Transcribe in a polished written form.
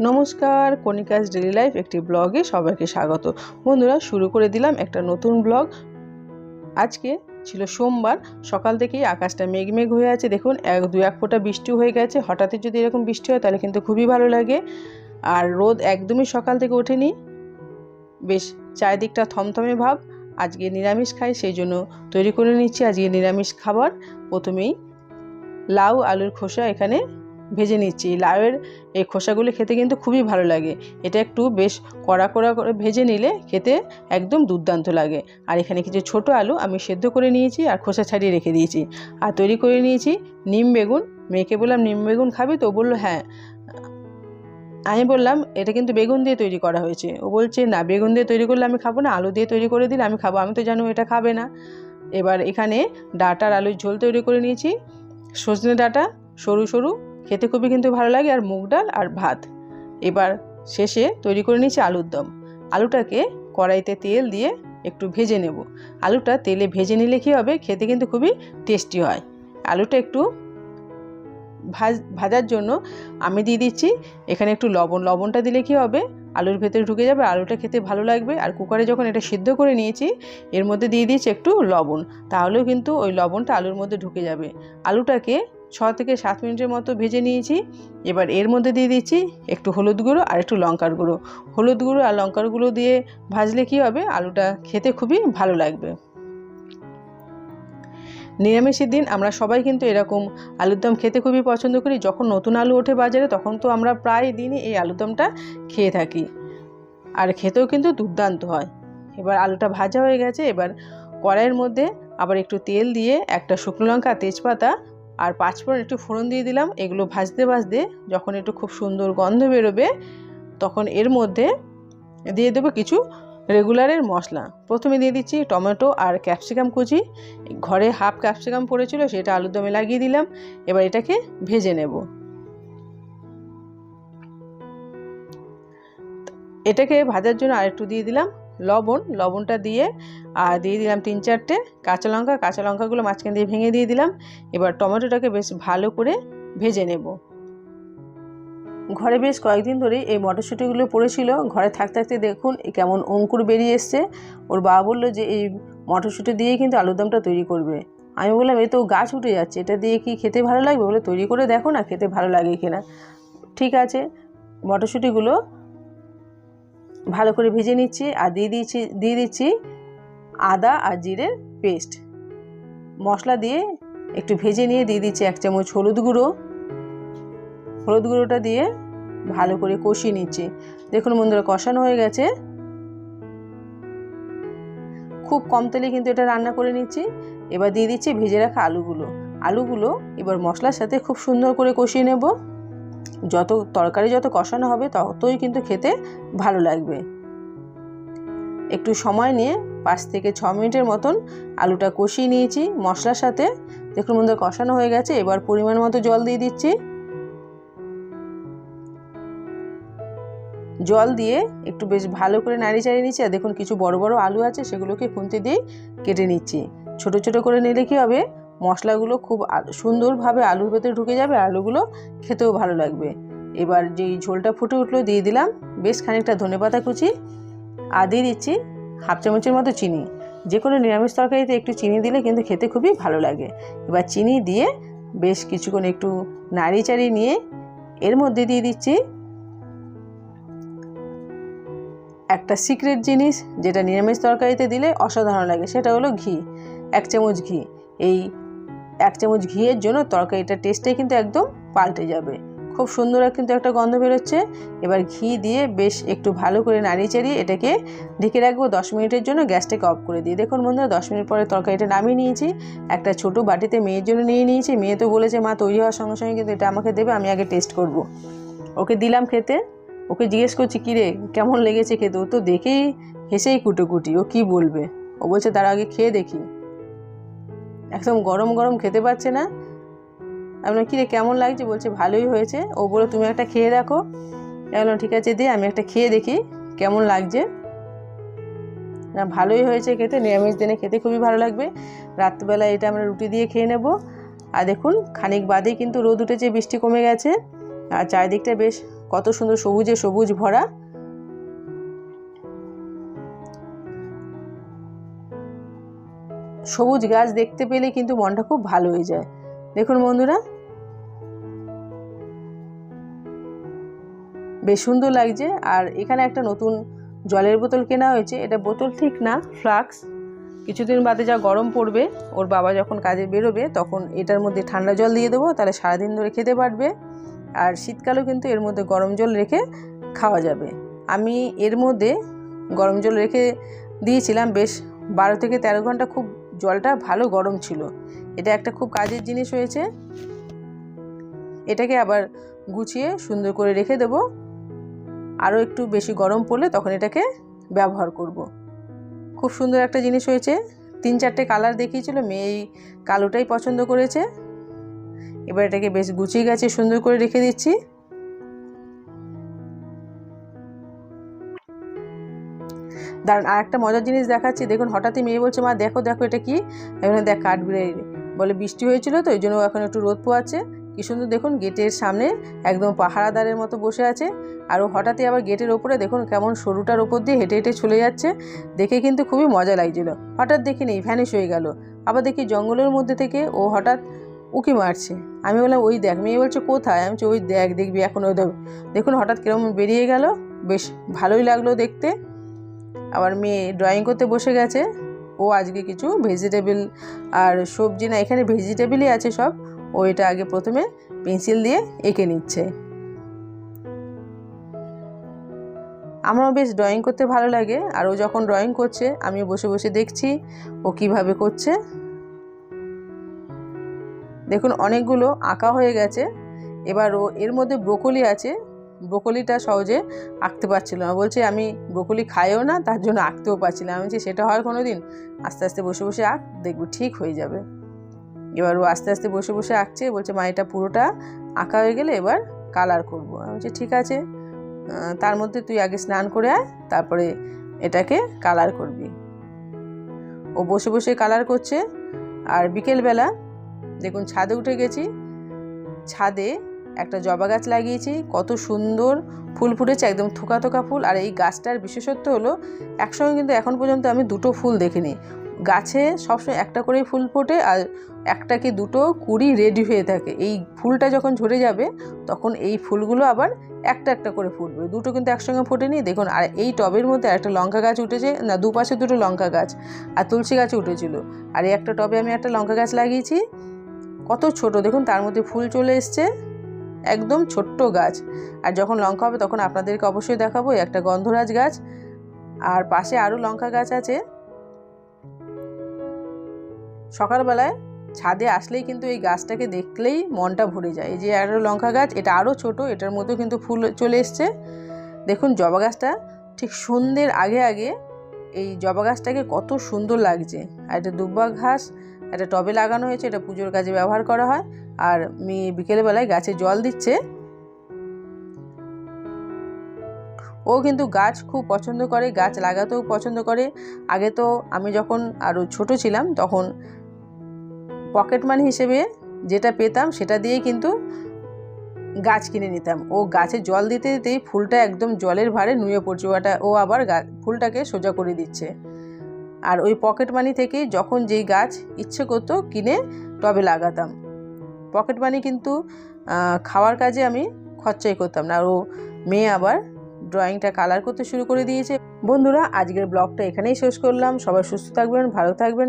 নমস্কার, কণিকাস daily life একটি ব্লগে সবাইকে স্বাগত। বন্ধুরা, শুরু করে দিলাম একটা নতুন ব্লগ। আজকে ছিল সোমবার, সকাল থেকেই আকাশটা মেঘমেঘ হয়ে আছে। দেখুন, দু এক ফোঁটা বৃষ্টি হয়ে গেছে। হঠাৎই যদি এরকম বৃষ্টি হয় তাহলে কিন্তু খুবই ভালো লাগে। আর রোদ একদমই সকাল থেকে ওঠেনি, বেশ চারিদিকটা থমথমে ভাব। আজকে নিরামিষ খাই, সেই জন্য তৈরি করে নিচ্ছি আজকে নিরামিষ খাবার। প্রথমেই লাউ আলুর খোসা এখানে ভেজে নিচ্ছি। লাউয়ের এই খোসাগুলো খেতে কিন্তু খুবই ভালো লাগে। এটা একটু বেশ কড়া কড়া করে ভেজে নিলে খেতে একদম দুর্দান্ত লাগে। আর এখানে কিছু ছোট আলু আমি সেদ্ধ করে নিয়েছি আর খোসা ছাড়িয়ে রেখে দিয়েছি। আর তৈরি করে নিয়েছি নিম বেগুন। মেয়েকে বললাম নিম বেগুন খাবি তো? বললো হ্যাঁ। আমি বললাম এটা কিন্তু বেগুন দিয়ে তৈরি করা হয়েছে। ও বলছে না, বেগুন দিয়ে তৈরি করলে আমি খাবো না, আলু দিয়ে তৈরি করে দিলে আমি খাবো। আমি তো জানো এটা খাবে না। এবার এখানে ডাঁটার আলুর ঝোল তৈরি করে নিয়েছি। সজনে ডাঁটা সরু সরু, খেতে খুবই কিন্তু ভালো লাগে, আর মুগ ডাল আর ভাত। এবার শেষে তৈরি করে নিয়েছি আলুর দম। আলুটাকে কড়াইতে তেল দিয়ে একটু ভেজে নেব। আলুটা তেলে ভেজে নিলে কী হবে, খেতে কিন্তু খুবই টেস্টি হয়। আলুটা একটু ভাজার জন্য আমি দিয়ে দিচ্ছি এখানে একটু লবণ। লবণটা দিলে কী হবে, আলুর ভেতরে ঢুকে যাবে, আলুটা খেতে ভালো লাগবে। আর কুকারে যখন এটা সিদ্ধ করে নিয়েছি এর মধ্যে দিয়ে দিচ্ছি একটু লবণ, তাহলেও কিন্তু ওই লবণটা আলুর মধ্যে ঢুকে যাবে। আলুটাকে 6 থেকে 7 মিনিটের মতো ভেজে নিয়েছি। এবার এর মধ্যে দিয়ে দিচ্ছি একটু হলুদ গুঁড়ো আর একটু লঙ্কার গুঁড়ো। হলুদ গুঁড়ো আর লঙ্কার গুঁড়ো দিয়ে ভাজলে কী হবে, আলুটা খেতে খুবই ভালো লাগবে। নিরামিষের দিন আমরা সবাই কিন্তু এরকম আলুর দম খেতে খুবই পছন্দ করি। যখন নতুন আলু ওঠে বাজারে তখন তো আমরা প্রায় দিনই এই আলুর দমটা খেয়ে থাকি, আর খেতেও কিন্তু দুর্দান্ত হয়। এবার আলুটা ভাজা হয়ে গেছে। এবার কড়াইয়ের মধ্যে আবার একটু তেল দিয়ে একটা শুকনো লঙ্কা, তেজপাতা আর 5 ফোড়ন একটু ফোড়ন দিয়ে দিলাম। এগুলো ভাজতে ভাজতে যখন একটু খুব সুন্দর গন্ধ বেরোবে তখন এর মধ্যে দিয়ে দেবো কিছু রেগুলারের মশলা। প্রথমে দিয়ে দিচ্ছি টমেটো আর ক্যাপসিকাম কুচি। ঘরে হাফ ক্যাপসিকাম পড়েছিল, সেটা আলুর দমে লাগিয়ে দিলাম। এবার এটাকে ভেজে নেব। এটাকে ভাজার জন্য আরেকটু দিয়ে দিলাম লবণ। লবণটা দিয়ে আর দিয়ে দিলাম 3-4টে কাঁচা লঙ্কা। কাঁচা লঙ্কাগুলো মাঝখান দিয়ে ভেঙে দিয়ে দিলাম। এবার টমেটোটাকে বেশ ভালো করে ভেজে নেব। ঘরে বেশ কয়েকদিন ধরেই এই মটরশুঁটিগুলো পড়েছিল। ঘরে থাকতে থাকতে দেখুন কেমন অঙ্কুর বেরিয়ে এসছে। ওর বাবা বললো যে এই মটরশুঁটি দিয়েই কিন্তু আলুর দমটা তৈরি করবে। আমি বললাম এ তো গাছ উঠে যাচ্ছে, এটা দিয়ে কি খেতে ভালো লাগবে? বলে তৈরি করে দেখো না, খেতে ভালো লাগে কিনা। ঠিক আছে, মটরশুঁটিগুলো ভালো করে ভেজে নিচ্ছি আর দিয়ে দিচ্ছি আদা আর জিরের পেস্ট। মশলা দিয়ে একটু ভেজে নিয়ে দিয়ে দিচ্ছি 1 চামচ হলুদ গুঁড়ো। হলুদ গুঁড়োটা দিয়ে ভালো করে কষিয়ে নিচ্ছি। দেখুন বন্ধুরা, কষানো হয়ে গেছে। খুব কম তেলে কিন্তু এটা রান্না করে নিচ্ছি। এবার দিয়ে দিচ্ছি ভেজে রাখা আলুগুলো এবার মশলার সাথে খুব সুন্দর করে কষিয়ে নেব। যত তরকারি যত কষানো হবে ততই কিন্তু খেতে ভালো লাগবে। একটু সময় নিয়ে 5 থেকে 6 মিনিটের মতন আলুটা কষিয়ে নিয়েছি মশলার সাথে। দেখুন বন্ধুরা, কষানো হয়ে গেছে। এবার পরিমাণ মতো জল দিয়ে দিচ্ছি। জল দিয়ে একটু বেশ ভালো করে নাড়ি চাড়িয়ে নিচ্ছি। আর দেখুন কিছু বড় বড় আলু আছে, সেগুলোকে খুন্তি দিয়ে কেটে নিচ্ছি। ছোট ছোট করে নিলে কী হবে, মশলাগুলো খুব সুন্দরভাবে আলুর ভেতরে ঢুকে যাবে, আলুগুলো খেতেও ভালো লাগবে। এবার যেই ঝোলটা ফুটে উঠলো দিয়ে দিলাম বেশ খানিকটা ধনেপাতা কুচি আর দিয়ে দিচ্ছি হাফ চামচের মতো চিনি। যে কোনো নিরামিষ তরকারিতে একটু চিনি দিলে কিন্তু খেতে খুবই ভালো লাগে। এবার চিনি দিয়ে বেশ কিছুক্ষণ একটু নাড়ি চাড়িয়ে নিয়ে এর মধ্যে দিয়ে দিচ্ছি একটা সিক্রেট জিনিস, যেটা নিরামিষ তরকারিতে দিলে অসাধারণ লাগে, সেটা হলো ঘি। 1 চামচ ঘি। এই 1 চামচ ঘিয়ের জন্য তরকারিটার টেস্টটাই কিন্তু একদম পাল্টে যাবে। খুব সুন্দর কিন্তু একটা গন্ধ বেরোচ্ছে। এবার ঘি দিয়ে বেশ একটু ভালো করে নাড়িয়ে চাড়িয়ে এটাকে ঢেকে রাখবো 10 মিনিটের জন্য। গ্যাসটাকে অফ করে দিয়ে দেখুন বন্ধুরা, 10 মিনিট পরে তরকারিটা নামিয়ে নিয়েছি। একটা ছোট বাটিতে মেয়ের জন্য নিয়ে নিয়েছি। মেয়ে তো বলেছে মা তৈরি হওয়ার সঙ্গে সঙ্গে কিন্তু এটা আমাকে দেবে, আমি আগে টেস্ট করব। ওকে দিলাম খেতে। ওকে জিজ্ঞেস করছি কিরে কেমন লেগেছে খেতে। ও তো দেখেই হেসেই কুটোকুটি, ও কি বলবে। ও বলছে তার আগে খেয়ে দেখি। একদম গরম গরম খেতে পাচ্ছে না। আমি কিরে কেমন লাগছে, বলছে ভালোই হয়েছে। ও বলে তুমি একটা খেয়ে দেখো। বললাম ঠিক আছে দে, আমি একটা খেয়ে দেখি কেমন লাগছে। না ভালোই হয়েছে খেতে, নিরামিষ দিনে খেতে খুবই ভালো লাগবে। রাত্রিবেলা এটা আমরা রুটি দিয়ে খেয়ে নেব। আর দেখুন খানিক বাদেই কিন্তু রোদ উঠেছে, বৃষ্টি কমে গেছে আর চারিদিকটা বেশ কত সুন্দর সবুজে সবুজ ভরা। সবুজ গাছ দেখতে পেলে কিন্তু মনটা খুব ভালো হয়ে যায়। দেখুন বন্ধুরা, বেশ সুন্দর লাগছে। আর এখানে একটা নতুন জলের বোতল কেনা হয়েছে। এটা বোতল ঠিক না, ফ্লাক্স। কিছুদিন বাদে যা গরম পড়বে, ওর বাবা যখন কাজে বেরোবে তখন এটার মধ্যে ঠান্ডা জল দিয়ে দেবো, তাহলে সারাদিন ধরে খেতে পারবে। আর শীতকালেও কিন্তু এর মধ্যে গরম জল রেখে খাওয়া যাবে। আমি এর মধ্যে গরম জল রেখে দিয়েছিলাম বেশ 12 থেকে 13 ঘন্টা। খুব জলটা ভালো গরম ছিল। এটা একটা খুব কাজের জিনিস হয়েছে। এটাকে আবার গুছিয়ে সুন্দর করে রেখে দেবো। আরও একটু বেশি গরম পড়লে তখন এটাকে ব্যবহার করব। খুব সুন্দর একটা জিনিস হয়েছে। 3-4টে কালার দেখিয়েছিল, মেয়ে এই কালোটাই পছন্দ করেছে। এবার এটাকে বেশ গুছিয়ে গেছে, সুন্দর করে রেখে দিচ্ছি। দাঁড়ান, আর একটা মজার জিনিস দেখাচ্ছি। দেখুন, হঠাৎই মেয়ে বলছে, মা দেখো দেখো এটা কি? এখন দেখ, কাঠবিড়ালি। বলে বৃষ্টি হয়েছিল তো, ওই জন্য এখন একটু রোদ পোয়াচ্ছে। কি সুন্দর দেখুন, গেটের সামনে একদম পাহারাদারের মতো বসে আছে। আর ও হঠাৎই আবার গেটের ওপরে দেখুন কেমন সরুটার ওপর দিয়ে হেঁটে হেঁটে চলে যাচ্ছে। দেখে কিন্তু খুবই মজা লাগছিল। হঠাৎ দেখিনি ভ্যানিশ হয়ে গেল। আবার দেখি জঙ্গলের মধ্যে থেকে ও হঠাৎ উঁকি মারছে। আমি বললাম ওই দেখ। মেয়ে বলছে কোথায়? আমি বলছি ওই দেখ, দেখবি এখন। ওই দেখুন হঠাৎ কিরকম বেরিয়ে গেল। বেশ ভালোই লাগলো দেখতে। আবার মেয়ে ড্রয়িং করতে বসে গেছে। ও আজকে কিছু ভেজিটেবল আর সবজি না, এখানে ভেজিটেবলই আছে সব। ও এটা আগে প্রথমে পেন্সিল দিয়ে এঁকে নিচ্ছে। আমারও বেশ ড্রয়িং করতে ভালো লাগে। আর ও যখন ড্রয়িং করছে আমি বসে বসে দেখছি ও কিভাবে করছে। দেখুন অনেকগুলো আঁকা হয়ে গেছে। এবার ও এর মধ্যে ব্রোকলি আছে। ব্রোকলিটা সহজে আঁকতে পারছিল না। বলছে আমি ব্রোকলি খাইও না, তার জন্য আঁকতেও পারছিলাম। আমি বলছি সেটা হয় কোনো দিন? আস্তে আস্তে বসে বসে আঁক, দেখবো ঠিক হয়ে যাবে। এবার ও আস্তে আস্তে বসে বসে আঁকছে। বলছে মা এটা পুরোটা আঁকা হয়ে গেলে এবার কালার করবো। আমি বলছি ঠিক আছে, তার মধ্যে তুই আগে স্নান করে আয়, তারপরে এটাকে কালার করবি। ও বসে বসে কালার করছে। আর বিকেলবেলা দেখুন ছাদে উঠে গেছি। ছাদে একটা জবা গাছ লাগিয়েছি, কত সুন্দর ফুল ফুটেছে, একদম থোকা থোকা ফুল। আর এই গাছটার বিশেষত্ব হলো একসঙ্গে কিন্তু এখন পর্যন্ত আমি দুটো ফুল দেখিনি। গাছে সবসময় একটা করেই ফুল ফোটে, আর একটা কি দুটো কুড়ি রেডি হয়ে থাকে। এই ফুলটা যখন ঝরে যাবে তখন এই ফুলগুলো আবার একটা একটা করে ফুটবে। দুটো কিন্তু একসঙ্গে ফোটেনি। দেখুন, আর এই টবের মধ্যে একটা লঙ্কা গাছ উঠেছে, না দুপাশে দুটো লঙ্কা গাছ আর তুলসী গাছ উঠেছিল। আর এই একটা টবে আমি একটা লঙ্কা গাছ লাগিয়েছি, কত ছোট দেখুন, তার মধ্যে ফুল চলে এসছে। একদম ছোট্ট গাছ। আর যখন লঙ্কা হবে তখন আপনাদেরকে অবশ্যই দেখাবো। একটা গন্ধরাজ গাছ, আর পাশে আরও লঙ্কা গাছ আছে। সকালবেলায় ছাদে আসলেই কিন্তু এই গাছটাকে দেখলেই মনটা ভরে যায়। এই যে আরও লঙ্কা গাছ, এটা আরও ছোট, এটার মধ্যেও কিন্তু ফুল চলে এসছে। দেখুন জবা গাছটা ঠিক সন্ধ্যের আগে আগে এই জবা গাছটাকে কত সুন্দর লাগছে। আর এটা দুব্বা ঘাস, একটা টবে লাগানো হয়েছে, এটা পুজোর কাজে ব্যবহার করা হয়। আর মেয়ে বিকেলবেলায় গাছে জল দিচ্ছে। ও কিন্তু গাছ খুব পছন্দ করে, গাছ লাগাতেও পছন্দ করে। আগে তো আমি যখন আরও ছোট ছিলাম তখন পকেট মানি হিসেবে যেটা পেতাম সেটা দিয়েই কিন্তু গাছ কিনে নিতাম। ও গাছে জল দিতে দিতেই ফুলটা একদম জলের ভারে নুয়ে পড়ছে। ও আবার ফুলটাকে সোজা করে দিচ্ছে। আর ওই পকেট মানি থেকেই যখন যেই গাছ ইচ্ছে করতো কিনে টবে লাগাতাম। পকেট মানি কিন্তু খাওয়ার কাজে আমি খরচাই করতাম না। আর ও মেয়ে আবার ড্রয়িংটা কালার করতে শুরু করে দিয়েছে। বন্ধুরা, আজকের ব্লগটা এখানেই শেষ করলাম। সবাই সুস্থ থাকবেন, ভালো থাকবেন।